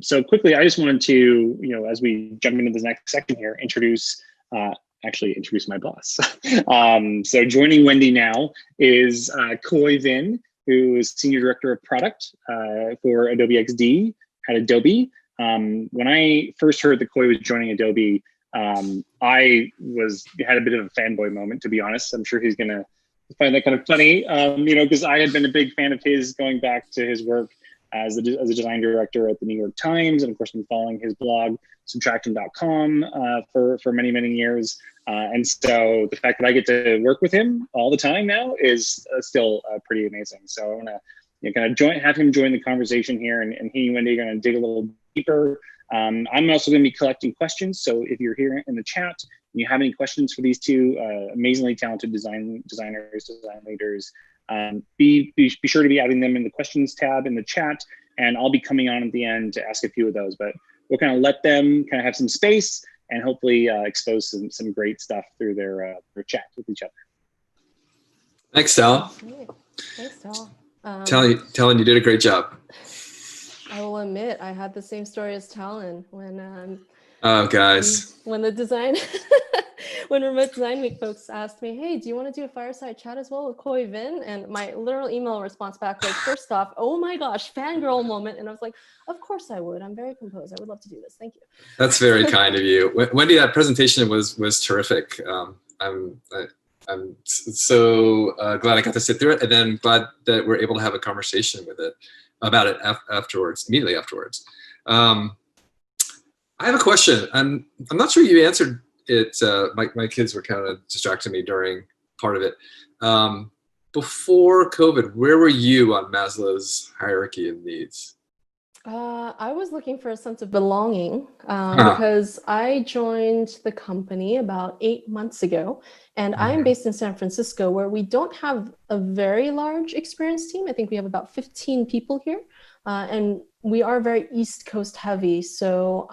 So quickly, I just wanted to, as we jump into this next section here, introduce my boss. So joining Wendy now is Khoi Vinh, who is Senior Director of Product for Adobe XD at Adobe. When I first heard that Khoi was joining Adobe, I had a bit of a fanboy moment, to be honest. I'm sure he's gonna find that kind of funny, because I had been a big fan of his going back to his work as a design director at the New York Times, and of course been following his blog subtraction.com for many, many years. And so the fact that I get to work with him all the time now is still pretty amazing. So I want to kind of have him join the conversation here, and he and Wendy are going to dig a little deeper. I'm also going to be collecting questions. So if you're here in the chat and you have any questions for these two amazingly talented designers, design leaders, be sure to be adding them in the questions tab in the chat, and I'll be coming on at the end to ask a few of those. But we'll kind of let them kind of have some space and hopefully expose some great stuff through their chat with each other. Thanks, Tal. Thanks, Tal. Talon, you did a great job. I will admit, I had the same story as Talon when when the design when Remote Design Week folks asked me, hey, do you want to do a fireside chat as well with Khoi Vinh? And my literal email response back was, first off, oh my gosh, fangirl moment. And I was like, of course I would. I'm very composed. I would love to do this. Thank you. That's very kind of you. Wendy, that presentation was terrific. I'm so glad I got to sit through it, and then glad that we're able to have a conversation about it immediately afterwards. I have a question. I'm not sure you answered it. My kids were kind of distracting me during part of it. Before COVID, where were you on Maslow's hierarchy of needs? I was looking for a sense of belonging because I joined the company about 8 months ago, and I'm based in San Francisco, where we don't have a very large experience team. I think we have about 15 people here, and we are very East Coast heavy. So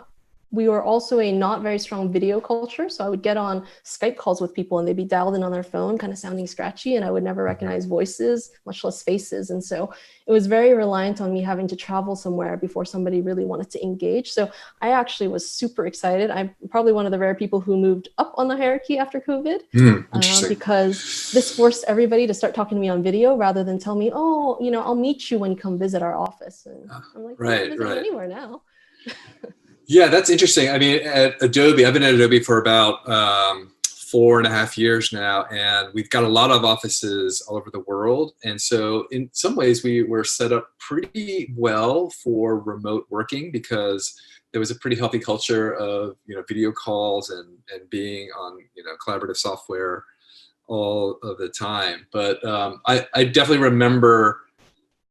we were also a not very strong video culture. So I would get on Skype calls with people and they'd be dialed in on their phone, kind of sounding scratchy, and I would never recognize voices, much less faces. And so it was very reliant on me having to travel somewhere before somebody really wanted to engage. So I actually was super excited. I'm probably one of the rare people who moved up on the hierarchy after COVID because this forced everybody to start talking to me on video rather than tell me, oh, I'll meet you when you come visit our office. And I'm like, right. Anywhere now. Yeah, that's interesting. I mean, at Adobe, I've been at Adobe for about 4.5 years now, and we've got a lot of offices all over the world. And so in some ways, we were set up pretty well for remote working because there was a pretty healthy culture of video calls and being on collaborative software all of the time. But I definitely remember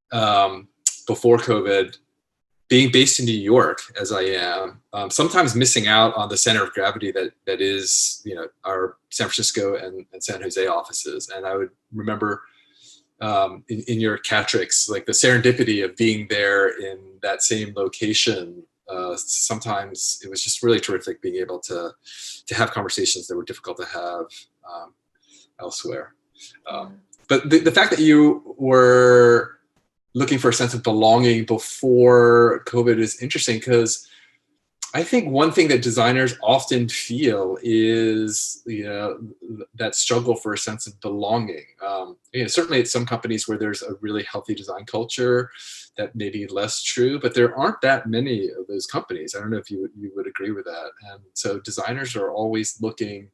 before COVID, being based in New York as I am, sometimes missing out on the center of gravity that is, our San Francisco and San Jose offices. And I would remember in your Catrix, like the serendipity of being there in that same location. Sometimes it was just really terrific being able to have conversations that were difficult to have elsewhere. But the fact that you were looking for a sense of belonging before COVID is interesting because I think one thing that designers often feel is, that struggle for a sense of belonging. Certainly at some companies where there's a really healthy design culture, that may be less true, but there aren't that many of those companies. I don't know if you would agree with that. And so designers are always looking,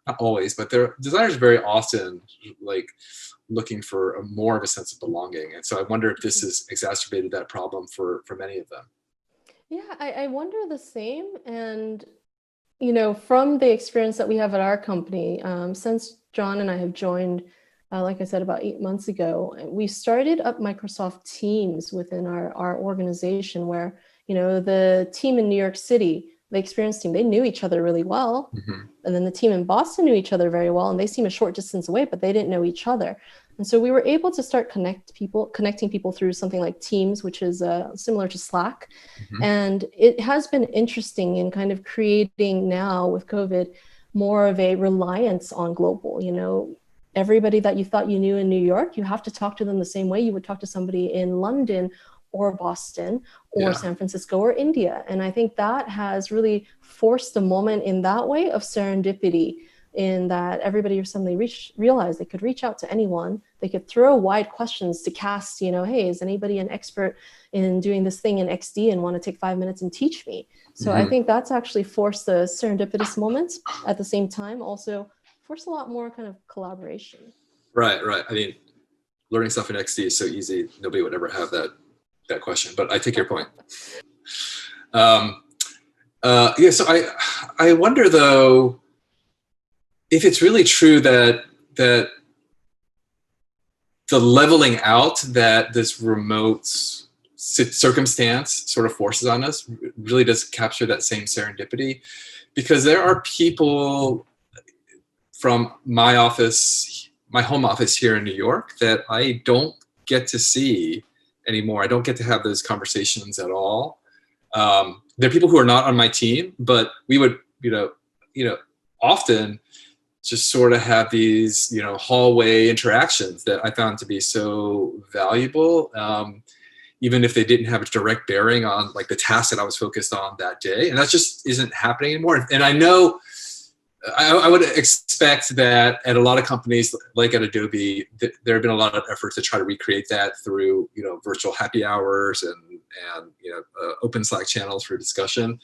not always, but designers very often looking for more of a sense of belonging. And so I wonder if this has exacerbated that problem for many of them. Yeah, I wonder the same. And, from the experience that we have at our company, since John and I have joined, like I said, about 8 months ago, we started up Microsoft Teams within our organization where, the team in New York City, the experience team, they knew each other really well. And then the team in Boston knew each other very well, and they seem a short distance away, but they didn't know each other. And so we were able to start connecting people through something like Teams, which is similar to Slack. And it has been interesting in kind of creating now with COVID, more of a reliance on global, everybody that you thought you knew in New York, you have to talk to them the same way you would talk to somebody in London or Boston or San Francisco or India. And I think that has really forced a moment in that way of serendipity, in that everybody suddenly realized they could reach out to anyone. They could throw wide questions to cast, hey, is anybody an expert in doing this thing in XD and want to take 5 minutes and teach me? So I think that's actually forced the serendipitous moments. At the same time, also forced a lot more kind of collaboration. Right. I mean, learning stuff in XD is so easy. Nobody would ever have that question, but I take your point. So I wonder though, if it's really true that the leveling out that this remote circumstance sort of forces on us really does capture that same serendipity, because there are people from my office, my home office here in New York, that I don't get to see anymore. I don't get to have those conversations at all. There are people who are not on my team, but we would, often just sort of have these, hallway interactions that I found to be so valuable, even if they didn't have a direct bearing on like the task that I was focused on that day. And that just isn't happening anymore. And I know I would expect that at a lot of companies like at Adobe, there have been a lot of efforts to try to recreate that through, virtual happy hours and open Slack channels for discussion.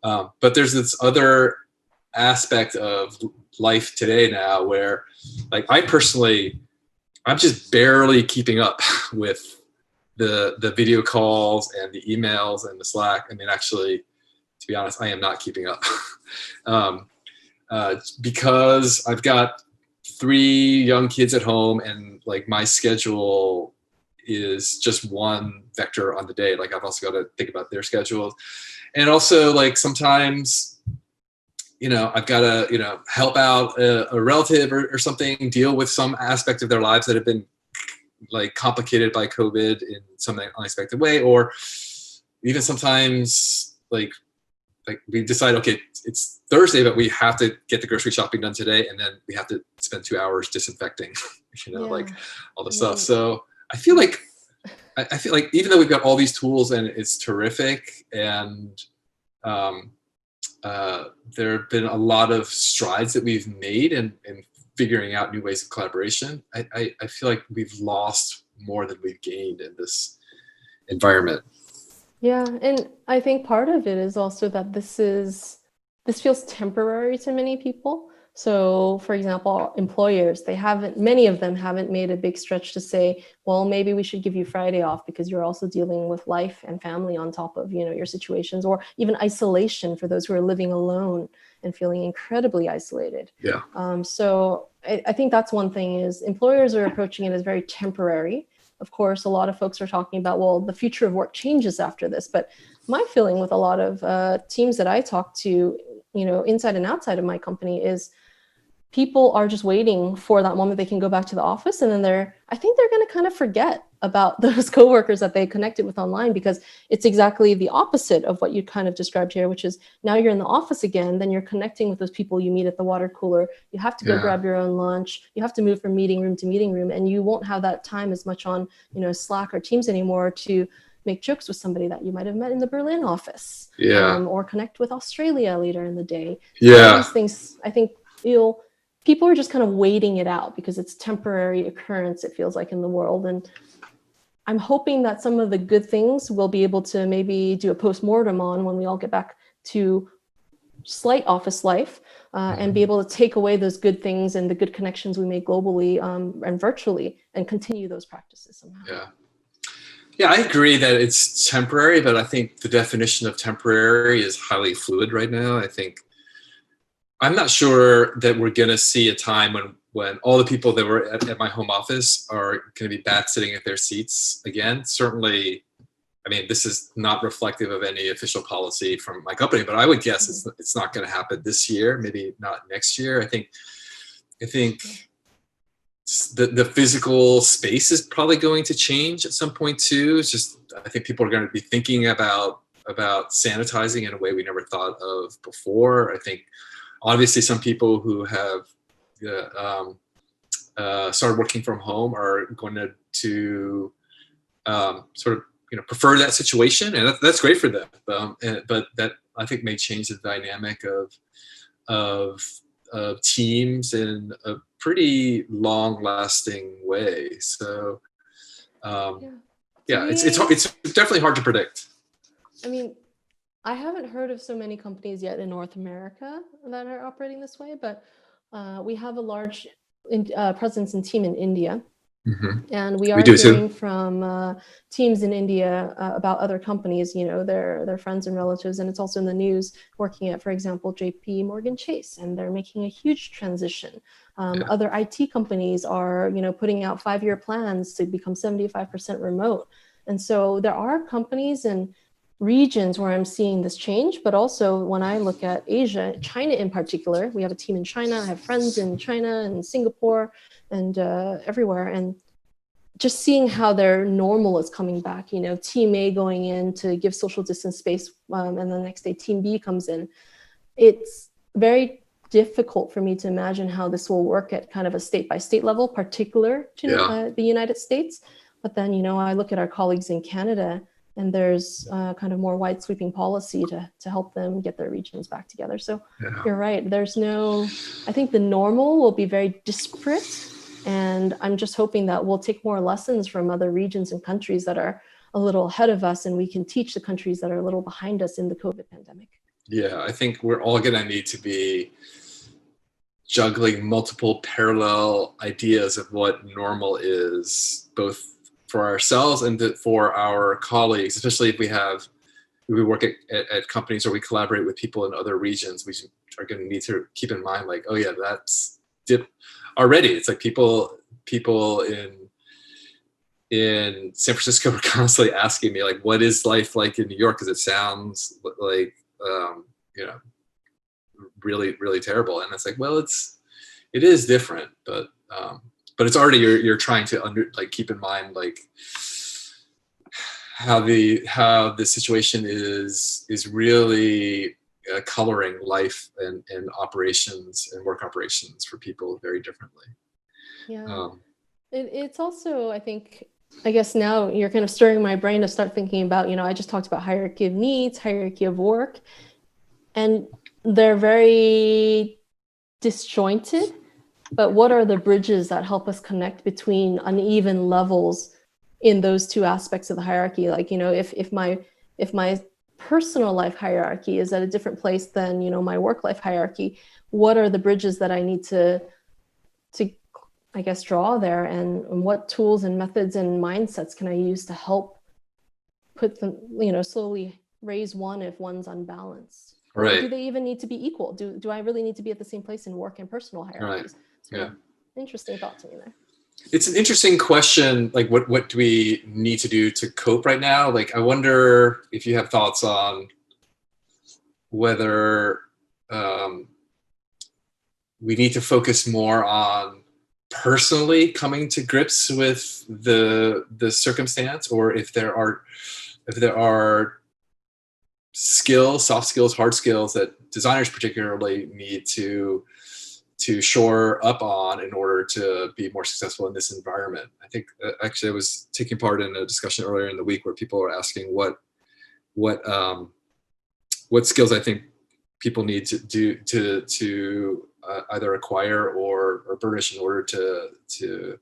But there's this other aspect of life today now where, like, I'm just barely keeping up with the video calls and the emails and the Slack. I mean, actually, to be honest, I am not keeping up. Because I've got 3 young kids at home, and like my schedule is just one vector on the day. Like I've also got to think about their schedules, and also like sometimes, I've got to, help out a relative or something, deal with some aspect of their lives that have been like complicated by COVID in some unexpected way, or even sometimes like we decide, okay, it's Thursday, but we have to get the grocery shopping done today, and then we have to spend 2 hours disinfecting, like all the stuff. So I feel like even though we've got all these tools and it's terrific, and there have been a lot of strides that we've made in figuring out new ways of collaboration, I feel like we've lost more than we've gained in this environment. Yeah, and I think part of it is also that this feels temporary to many people. So, for example, employers, many of them haven't made a big stretch to say, well, maybe we should give you Friday off because you're also dealing with life and family on top of, your situations, or even isolation for those who are living alone and feeling incredibly isolated. Yeah. So I think that's one thing, is employers are approaching it as very temporary. Of course, a lot of folks are talking about, well, the future of work changes after this. But my feeling with a lot of teams that I talk to, inside and outside of my company, is people are just waiting for that moment they can go back to the office. And then I think they're going to kind of forget about those coworkers that they connected with online, because it's exactly the opposite of what you kind of described here, which is now you're in the office again, then you're connecting with those people you meet at the water cooler. You have to go grab your own lunch. You have to move from meeting room to meeting room, and you won't have that time as much on, Slack or Teams anymore to make jokes with somebody that you might have met in the Berlin office, or connect with Australia later in the day. So these things, I think, people are just kind of waiting it out because it's temporary occurrence, it feels like, in the world. And I'm hoping that some of the good things we'll be able to maybe do a postmortem on when we all get back to slight office life, and be able to take away those good things and the good connections we make globally and virtually, and continue those practices somehow. Yeah, I agree that it's temporary, but I think the definition of temporary is highly fluid right now. I'm not sure that we're going to see a time when all the people that were at my home office are going to be back sitting at their seats again. Certainly, I mean, this is not reflective of any official policy from my company, but I would guess it's not going to happen this year, maybe not next year. I think the physical space is probably going to change at some point too. It's just, I think people are going to be thinking about sanitizing in a way we never thought of before. I think obviously some people who have started working from home are going to sort of prefer that situation, and that's great for them. But that, I think, may change the dynamic of teams in a pretty long-lasting way. So, it's definitely hard to predict. I mean, I haven't heard of so many companies yet in North America that are operating this way, but we have a large presence and team in India. Mm-hmm. And we are hearing from teams in India about other companies, their friends and relatives. And it's also in the news, working at, for example, JP Morgan Chase, and they're making a huge transition. Other IT companies are, putting out 5-year plans to become 75% remote. And so there are companies and regions where I'm seeing this change, but also when I look at Asia, China in particular, we have a team in China, I have friends in China and Singapore and everywhere, and just seeing how their normal is coming back, team A going in to give social distance space, and the next day team B comes in. It's very difficult for me to imagine how this will work at kind of a state-by-state level, particular to the United States. But then, I look at our colleagues in Canada, and there's kind of more wide sweeping policy to help them get their regions back together. So you're right. I think the normal will be very disparate. And I'm just hoping that we'll take more lessons from other regions and countries that are a little ahead of us, and we can teach the countries that are a little behind us in the COVID pandemic. Yeah, I think we're all going to need to be juggling multiple parallel ideas of what normal is, both for ourselves and for our colleagues, especially if we work at companies or we collaborate with people in other regions. We are going to need to keep in mind, like, oh yeah, that's already. It's like people in San Francisco are constantly asking me, like, what is life like in New York? Because it sounds like really, really terrible. And it's like, well, it is different, but it's already you're trying to keep in mind, like, how the situation is really coloring life and operations and work operations for people very differently. Yeah. It's also, I guess now you're kind of stirring my brain to start thinking about, I just talked about hierarchy of needs, hierarchy of work, and they're very disjointed. But what are the bridges that help us connect between uneven levels in those two aspects of the hierarchy? Like, if my personal life hierarchy is at a different place than, my work life hierarchy, what are the bridges that I need to I guess draw there, and what tools and methods and mindsets can I use to help put them, slowly raise one if one's unbalanced? Right. Or do they even need to be equal? Do I really need to be at the same place in work and personal hierarchies? Right. So interesting thought to me there. It's an interesting question. Like, what do we need to do to cope right now? Like, I wonder if you have thoughts on whether we need to focus more on personally coming to grips with the circumstance, or if there are skills, soft skills, hard skills that designers particularly need to shore up on in order to be more successful in this environment. I think actually I was taking part in a discussion earlier in the week where people were asking what skills I think people need to do to either acquire or burnish in order to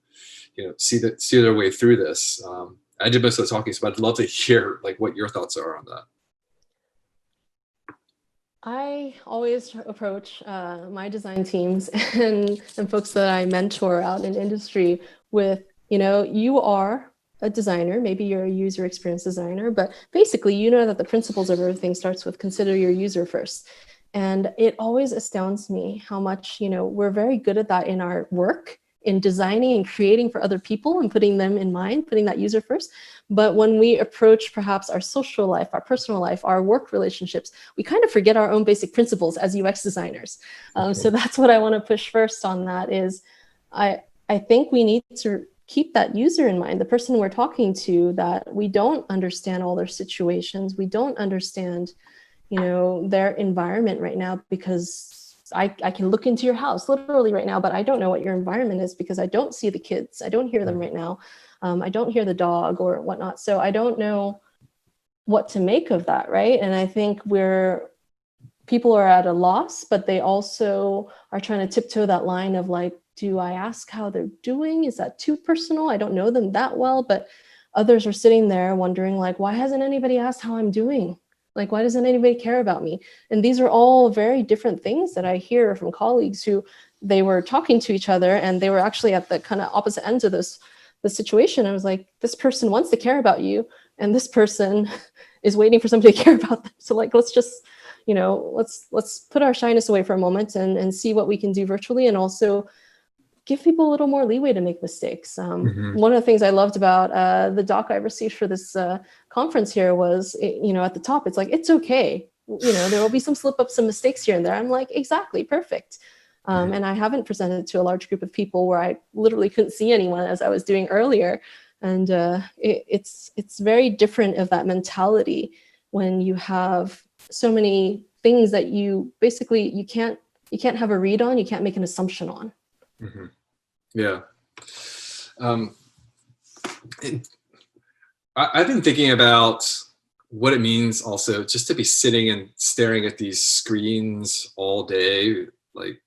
see their way through this. I did most of the talking, so I'd love to hear like what your thoughts are on that. I always approach my design teams and folks that I mentor out in industry with, you are a designer, maybe you're a user experience designer, but basically, that the principles of everything starts with consider your user first. And it always astounds me how much, we're very good at that in our work, in designing and creating for other people and putting them in mind, putting that user first. But when we approach perhaps our social life, our personal life, our work relationships, we kind of forget our own basic principles as UX designers. So that's what I want to push first on that is I think we need to keep that user in mind, the person we're talking to, that we don't understand all their situations. We don't understand, their environment right now, because I can look into your house literally right now, but I don't know what your environment is because I don't see the kids. I don't hear them right now. I don't hear the dog or whatnot. So I don't know what to make of that, right? And I think people are at a loss, but they also are trying to tiptoe that line of like, do I ask how they're doing? Is that too personal? I don't know them that well, but others are sitting there wondering like, why hasn't anybody asked how I'm doing? Like, why doesn't anybody care about me? And these are all very different things that I hear from colleagues who they were talking to each other and they were actually at the kind of opposite ends of the situation. I was like, this person wants to care about you and this person is waiting for somebody to care about them. So like, let's just, let's put our shyness away for a moment and see what we can do virtually, and also give people a little more leeway to make mistakes. One of the things I loved about the doc I received for this conference here was, at the top, it's like, it's okay. There will be some slip ups, some mistakes here and there. I'm like, exactly, perfect. And I haven't presented it to a large group of people where I literally couldn't see anyone as I was doing earlier. And it's very different of that mentality when you have so many things that you can't have a read on, you can't make an assumption on. Mm-hmm. Yeah. I've been thinking about what it means also just to be sitting and staring at these screens all day. Like,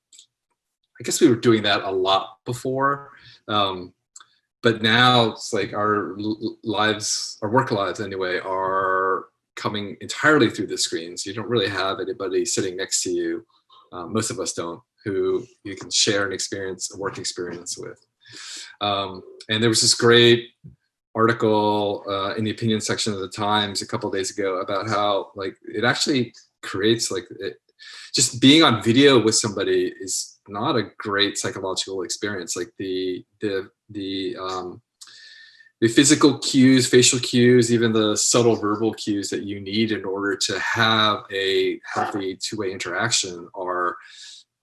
I guess we were doing that a lot before. But now it's like our lives, our work lives anyway, are coming entirely through the screens. You don't really have anybody sitting next to you. Most of us don't, who you can share an experience, a work experience with. And there was this great article in the opinion section of the Times a couple of days ago about how like it actually creates just being on video with somebody is not a great psychological experience. Like the physical cues, facial cues, even the subtle verbal cues that you need in order to have a healthy two-way interaction are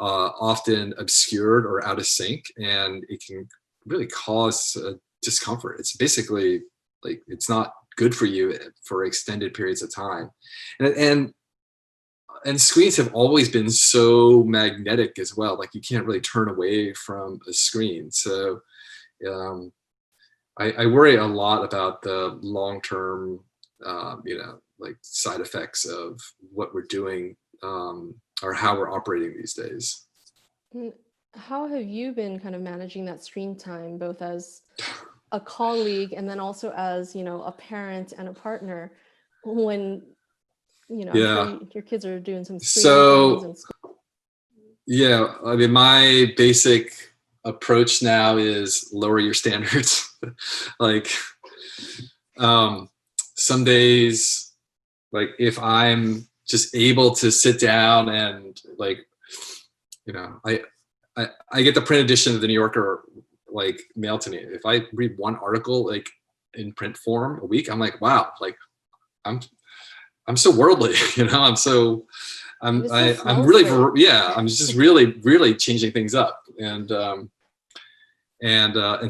often obscured or out of sync, and it can really cause discomfort. It's basically like it's not good for you for extended periods of time, and screens have always been so magnetic as well. Like you can't really turn away from a screen. So I worry a lot about the long-term, like side effects of what we're doing or how we're operating these days. How have you been kind of managing that screen time, both as a colleague and then also as, a parent and a partner when, I'm sure your kids are doing some screen games in school? Yeah, I mean, my basic approach now is lower your standards. Like some days, like if I'm just able to sit down and like, I get the print edition of the New Yorker like mailed to me. If I read one article like in print form a week, I'm like, wow, like I'm so worldly, I'm just really changing things up. And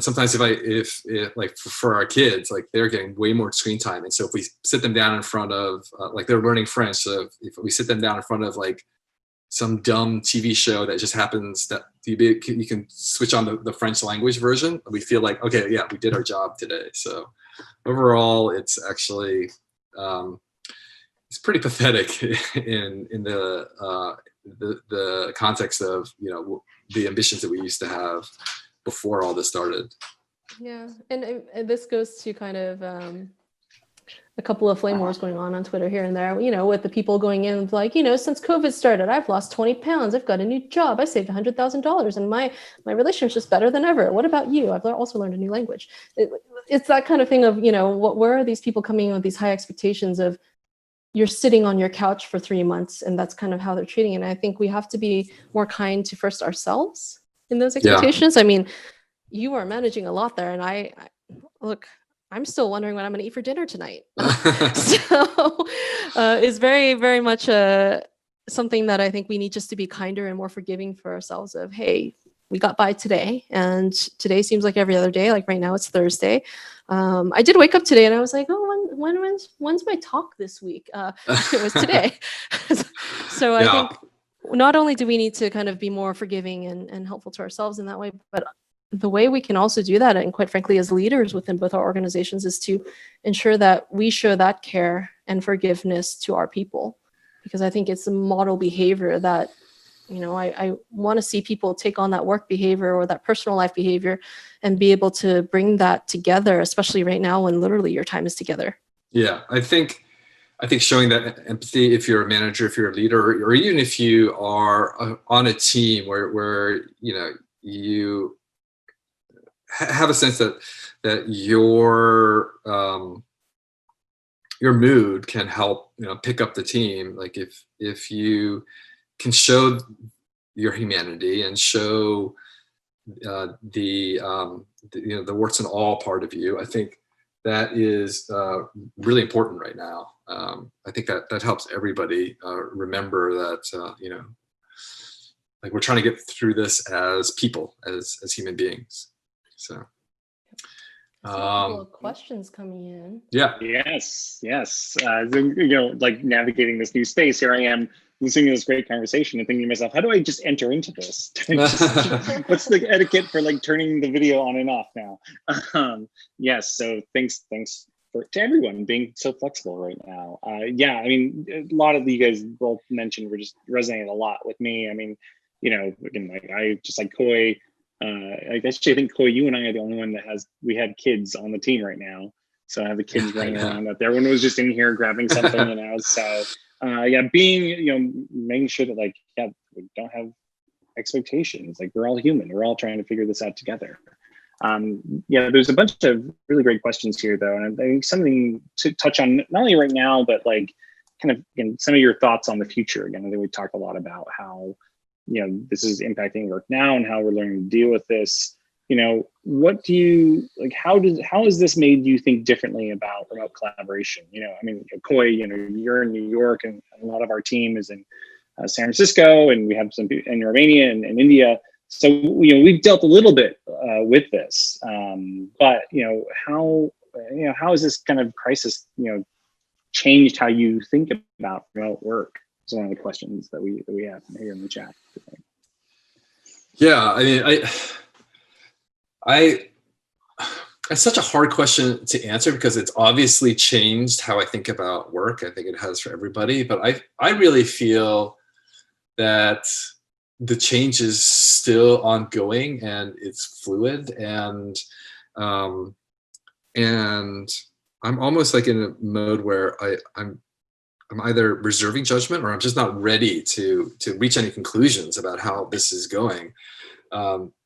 sometimes if like for our kids, like they're getting way more screen time. And so if we sit them down in front of like they're learning French. So if we sit them down in front of like some dumb TV show that just happens that you can switch on the French language version, we feel like, okay, yeah, we did our job today. So overall, it's actually, it's pretty pathetic in the context of, the ambitions that we used to have before all this started. Yeah, and this goes to kind of a couple of flame wars going on Twitter here and there, with the people going in like, since COVID started, I've lost 20 pounds. I've got a new job. I saved $100,000 and my relationship's better than ever. What about you? I've also learned a new language. It's that kind of thing of, where are these people coming in with these high expectations of you're sitting on your couch for 3 months and that's kind of how they're treating it. And I think we have to be more kind to first ourselves in those expectations. Yeah. I mean, you are managing a lot there. And I look, I'm still wondering what I'm going to eat for dinner tonight. So it's very, very much something that I think we need just to be kinder and more forgiving for ourselves of, hey, we got by today and today seems like every other day. Like right now it's Thursday. I did wake up today and I was like, oh, when's my talk this week? It was today. So I think not only do we need to kind of be more forgiving and helpful to ourselves in that way, but the way we can also do that, and quite frankly, as leaders within both our organizations, is to ensure that we show that care and forgiveness to our people. Because I think it's a model behavior that, I want to see people take on that work behavior or that personal life behavior and be able to bring that together, especially right now when literally your time is together. Yeah, I think showing that empathy, if you're a manager, if you're a leader, or even if you are on a team where you have a sense that your mood can help pick up the team. Like if you can show your humanity and show the warts and all part of you, I think that is really important right now. I think that helps everybody remember that like we're trying to get through this as people, as human beings. So. I see a couple of questions coming in. Yeah. Yes. Like navigating this new space. Here I am listening to this great conversation and thinking to myself, how do I just enter into this? What's the etiquette for like turning the video on and off now? Yes. So thanks to everyone being so flexible right now. Yeah. I mean, a lot of you guys both mentioned were just resonating a lot with me. I mean, again, like I just like Khoi. I actually think Khoi, you and I are the only one we had kids on the team right now. So I have the kids running around out there. Everyone was just in here grabbing something, So making sure that we don't have expectations. Like we're all human. We're all trying to figure this out together. There's a bunch of really great questions here though. And I think something to touch on not only right now, but like kind of some of your thoughts on the future. Again, I think we talked a lot about how this is impacting work now and how we're learning to deal with this. What do you like? How has this made you think differently about remote collaboration? I mean, Khoi, you're in New York, and a lot of our team is in San Francisco, and we have some in Romania and India. So we've dealt a little bit with this, but how has this kind of crisis changed how you think about remote work? It's one of the questions that we have here in the chat. Yeah, I mean, it's such a hard question to answer because it's obviously changed how I think about work. I think it has for everybody, but I really feel that the change is still ongoing and it's fluid, and I'm almost like in a mode where I'm either reserving judgment or I'm just not ready to reach any conclusions about how this is going.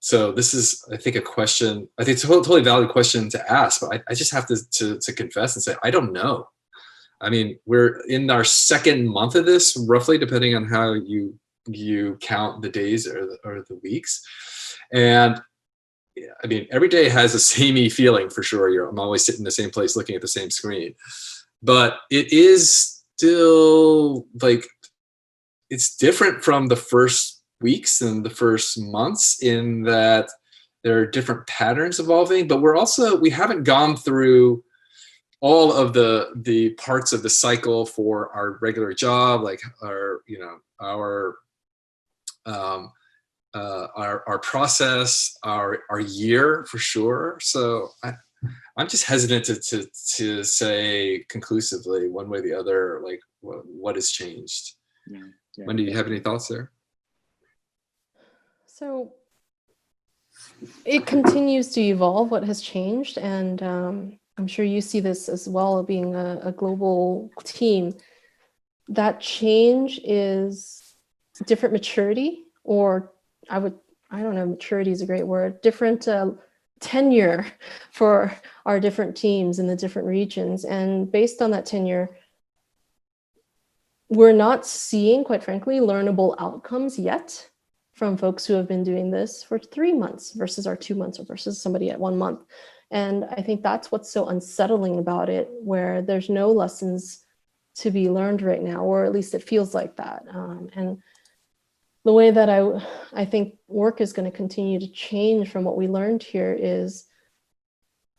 So this is, I think, a question, I think it's a totally valid question to ask, but I just have to confess and say, I don't know. I mean, we're in our second month of this, roughly, depending on how you count the days or the weeks. And I mean, every day has a samey feeling for sure. I'm always sitting in the same place looking at the same screen, but it is still like, it's different from the first weeks and the first months in that there are different patterns evolving, but we haven't gone through all of the parts of the cycle for our regular job, like our process, our year for sure. So I'm just hesitant to say conclusively one way or the other, like what has changed. Yeah. Wendy, do you have any thoughts there? So it continues to evolve what has changed. And I'm sure you see this as well, being a global team. That change is different maturity, or I don't know, maturity is a great word, different tenure for our different teams in the different regions. And based on that tenure, we're not seeing, quite frankly, learnable outcomes yet from folks who have been doing this for 3 months versus our 2 months, or versus somebody at 1 month. And I think that's what's so unsettling about it, where there's no lessons to be learned right now, or at least it feels like that. And the way that I think work is going to continue to change from what we learned here is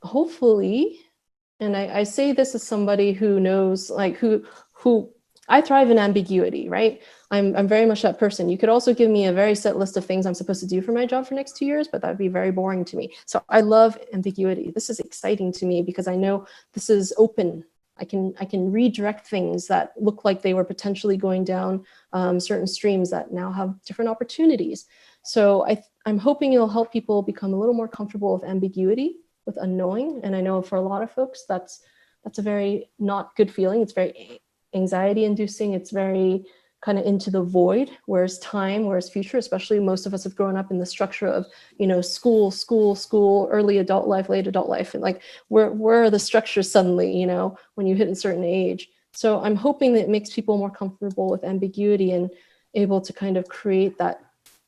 hopefully, and I say this as somebody who knows, like who I thrive in ambiguity, right? I'm very much that person. You could also give me a very set list of things I'm supposed to do for my job for next 2 years, but that'd be very boring to me. So I love ambiguity. This is exciting to me because I know this is open. I can redirect things that look like they were potentially going down certain streams that now have different opportunities. So I'm hoping it'll help people become a little more comfortable with ambiguity, with unknowing. And I know for a lot of folks, that's a very not good feeling. It's very anxiety inducing. It's very kind of into the void, whereas time, whereas future, especially most of us have grown up in the structure of, school, early adult life, late adult life. And like, where are the structures suddenly, when you hit a certain age? So I'm hoping that it makes people more comfortable with ambiguity and able to kind of create that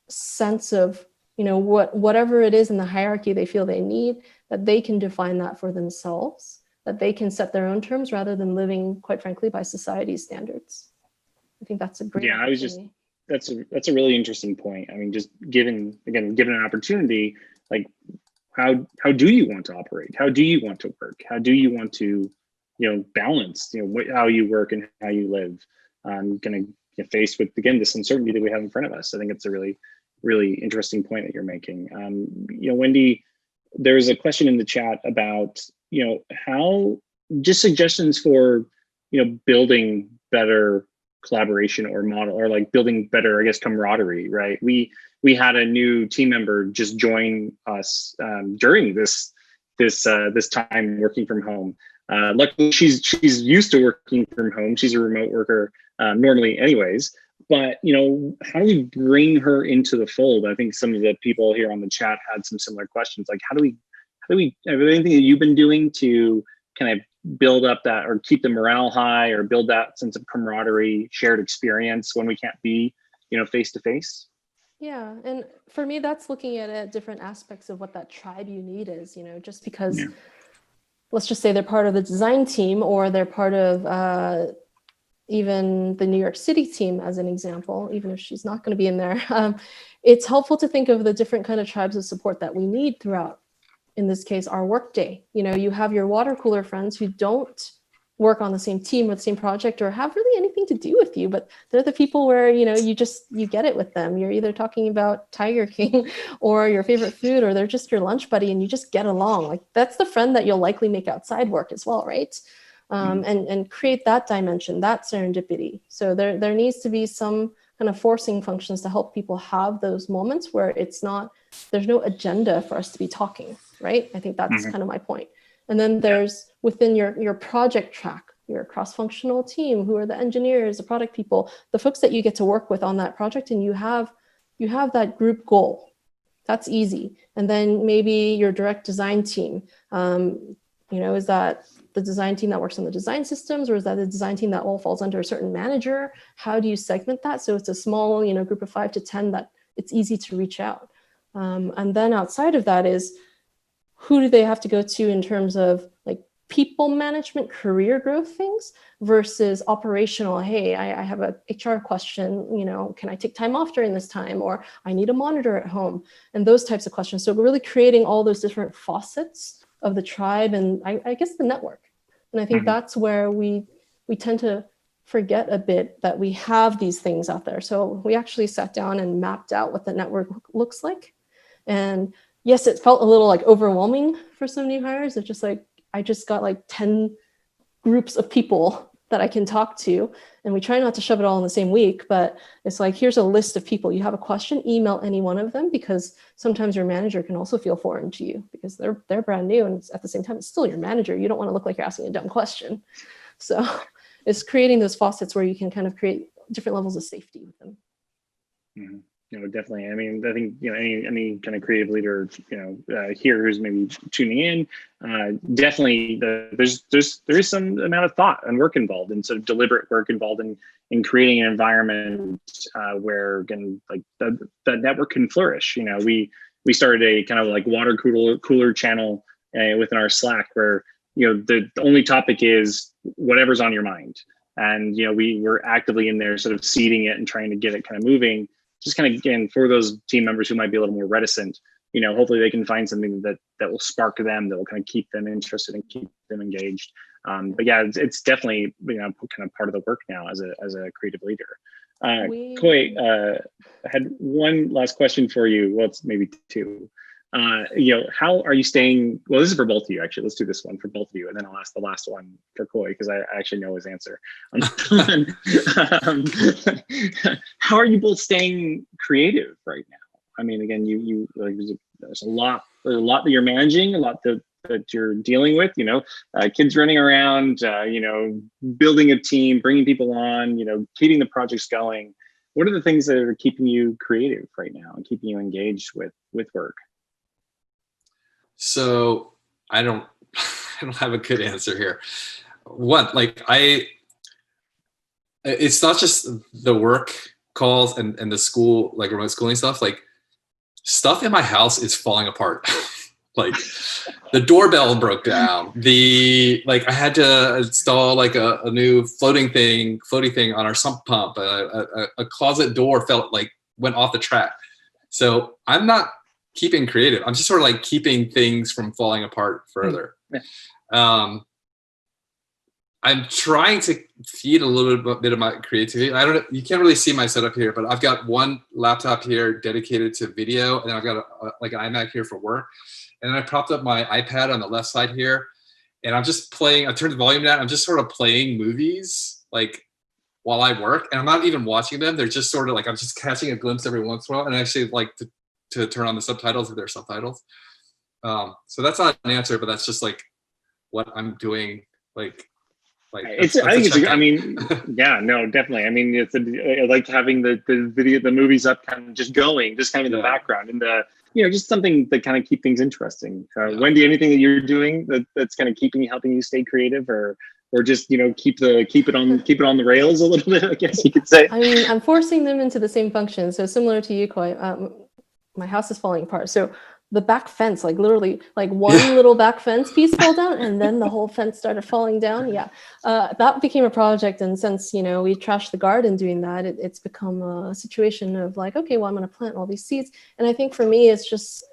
sense of, whatever it is in the hierarchy they feel they need, that they can define that for themselves, that they can set their own terms rather than living, quite frankly, by society's standards. I think that's a great. Yeah, that's a really interesting point. I mean, just given an opportunity, like how do you want to operate? How do you want to work? How do you want to, balance, how you work and how you live? Kind of faced with, again, this uncertainty that we have in front of us. I think it's a really, really interesting point that you're making. Wendy, there's a question in the chat about, how just suggestions for, building better collaboration or model, or like building better, I guess, camaraderie, right? We had a new team member just join us during this time working from home. Luckily, she's used to working from home. She's a remote worker normally, anyways. But how do we bring her into the fold? I think some of the people here on the chat had some similar questions. Like, how do we? Anything that you've been doing to kind of build up that, or keep the morale high, or build that sense of camaraderie, shared experience when we can't be, face to face? Yeah, and for me, that's looking at different aspects of what that tribe you need is. Just because, let's just say they're part of the design team, or they're part of even the New York City team, as an example, even if she's not going to be in there. It's helpful to think of the different kind of tribes of support that we need throughout, in this case, our workday. You have your water cooler friends who don't work on the same team or the same project or have really anything to do with you, but they're the people where, you get it with them. You're either talking about Tiger King or your favorite food, or they're just your lunch buddy and you just get along. Like, that's the friend that you'll likely make outside work as well, right? And create that dimension, that serendipity. So there needs to be some kind of forcing functions to help people have those moments where there's no agenda for us to be talking, right? I think that's kind of my point. And then there's within your project track, your cross-functional team, who are the engineers, the product people, the folks that you get to work with on that project, and you have that group goal. That's easy. And then maybe your direct design team, is that the design team that works on the design systems, or is that the design team that all falls under a certain manager? How do you segment that so it's a small, group of 5 to 10 that it's easy to reach out? And then outside of that is, who do they have to go to in terms of like people management, career growth things versus operational? Hey, I have a HR question, can I take time off during this time? Or I need a monitor at home, and those types of questions. So we're really creating all those different faucets of the tribe and I guess the network. And I think that's where we tend to forget a bit that we have these things out there. So we actually sat down and mapped out what the network looks like. And yes, it felt a little like overwhelming for some new hires. It's just like, I just got like 10 groups of people that I can talk to. And we try not to shove it all in the same week, but it's like, here's a list of people. You have a question, email any one of them, because sometimes your manager can also feel foreign to you because they're brand new. And at the same time, it's still your manager. You don't want to look like you're asking a dumb question. So it's creating those faucets where you can kind of create different levels of safety with them. Mm-hmm. Definitely. I mean, I think, any kind of creative leader, here who's maybe tuning in, definitely there is some amount of thought and work involved, and sort of deliberate work involved in creating an environment where, again, like the network can flourish. We started a kind of like water cooler channel within our Slack where, the only topic is whatever's on your mind. And, we're actively in there sort of seeding it and trying to get it kind of moving. Just kind of, again, for those team members who might be a little more reticent, hopefully they can find something that will spark them, that will kind of keep them interested and keep them engaged. But yeah, it's definitely, kind of part of the work now as a creative leader. Khoi, I had one last question for you. Well, it's maybe two. How are you staying? Well, this is for both of you, actually. Let's do this one for both of you, and then I'll ask the last one for Khoi, because I actually know his answer. How are you both staying creative right now? I mean, again, you there's a lot that you're managing, a lot that you're dealing with, kids running around, building a team, bringing people on, keeping the projects going. What are the things that are keeping you creative right now and keeping you engaged with work? So I don't have a good answer here. It's not just the work calls and the school, like remote schooling stuff, like stuff in my house is falling apart. Like the doorbell broke down. I had to install like a new floating thing on our sump pump. A closet door went off the track. So I'm not keeping creative. I'm just sort of like keeping things from falling apart further. I'm trying to feed a little bit of my creativity. You can't really see my setup here, but I've got one laptop here dedicated to video, and then I've got an iMac here for work. And then I propped up my iPad on the left side here, and I'm just playing. I turned the volume down. I'm just sort of playing movies like while I work, and I'm not even watching them. They're just sort of like I'm just catching a glimpse every once in a while, and I actually like to turn on the subtitles if there are subtitles. So that's not an answer, but that's just like what I'm doing. I mean, yeah, no, definitely. I mean, I like having the movies up, kind of just going, just kind of in the background, and just something that kind of keep things interesting. Wendy, anything that you're doing that's kind of helping you stay creative, or just keep it on the rails a little bit, I guess you could say. I mean, I'm forcing them into the same function. So similar to you, Khoi, my house is falling apart. So the back fence, like literally, like one little back fence piece fell down, and then the whole fence started falling down. Yeah, that became a project, and since we trashed the garden doing that, it's become a situation of like, okay, well, I'm going to plant all these seeds. And I think for me, it's just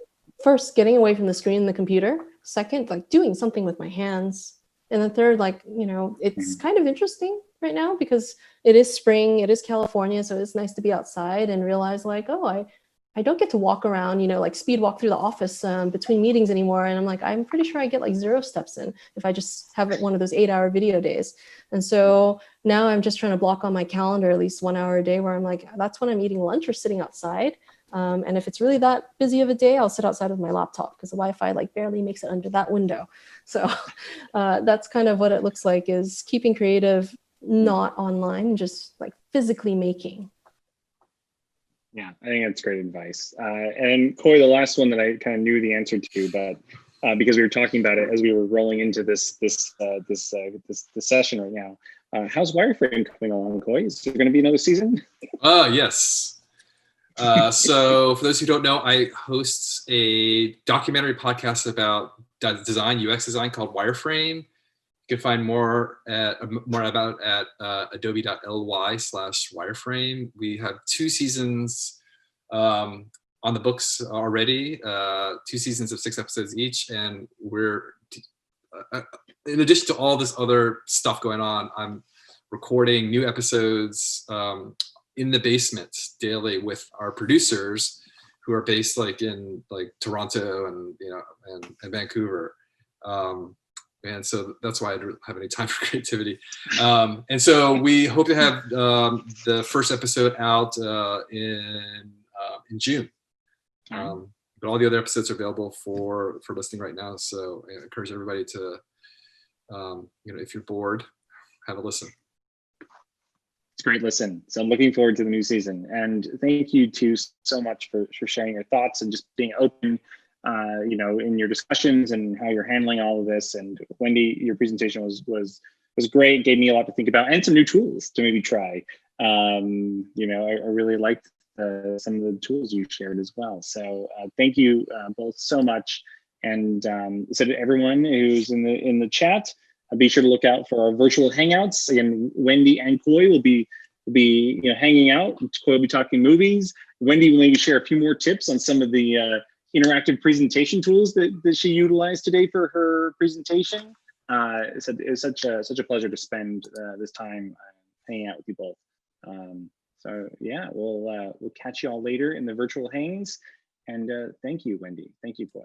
first getting away from the screen and the computer. Second, like doing something with my hands, and then third, like it's kind of interesting right now because it is spring, it is California, so it's nice to be outside and realize like, oh, I don't get to walk around, like speed walk through the office between meetings anymore. And I'm like, I'm pretty sure I get like 0 steps in if I just have one of those 8-hour video days. And so now I'm just trying to block on my calendar at least 1 hour a day where I'm like, that's when I'm eating lunch or sitting outside. And if it's really that busy of a day, I'll sit outside with my laptop because the Wi-Fi like barely makes it under that window. So that's kind of what it looks like, is keeping creative, not online, just like physically making. Yeah, I think that's great advice. And Khoi, the last one that I kind of knew the answer to, but because we were talking about it as we were rolling into this session right now, how's Wireframe coming along, Khoi? Is there going to be another season? Yes. So for those who don't know, I host a documentary podcast about design, UX design, called Wireframe. You can find more about it at adobe.ly/wireframe. We have 2 seasons on the books already, 2 seasons of 6 episodes each. And we're, in addition to all this other stuff going on, I'm recording new episodes in the basement daily with our producers, who are based in Toronto and Vancouver. And so that's why I don't have any time for creativity. And so we hope to have the first episode out in June. But all the other episodes are available for listening right now. So I encourage everybody to, if you're bored, have a listen. It's a great listen. So I'm looking forward to the new season. And thank you two so much for sharing your thoughts and just being open in your discussions and how you're handling all of this. And Wendy, your presentation was great, gave me a lot to think about and some new tools to maybe try. I really liked some of the tools you shared as well. So thank you both so much. And so to everyone who's in the chat, be sure to look out for our virtual hangouts. Again, Wendy and Khoi will be hanging out. Khoi will be talking movies. Wendy will maybe share a few more tips on some of the interactive presentation tools that she utilized today for her presentation. It's such a pleasure to spend this time hanging out with you both. So yeah, we'll catch you all later in the virtual hangs. And thank you, Wendy. Thank you, Khoi.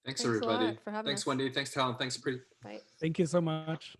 Thanks a everybody. lot for having Thanks, us. Wendy. Thanks, Talon. Thanks, Pretty. Bye. Thank you so much.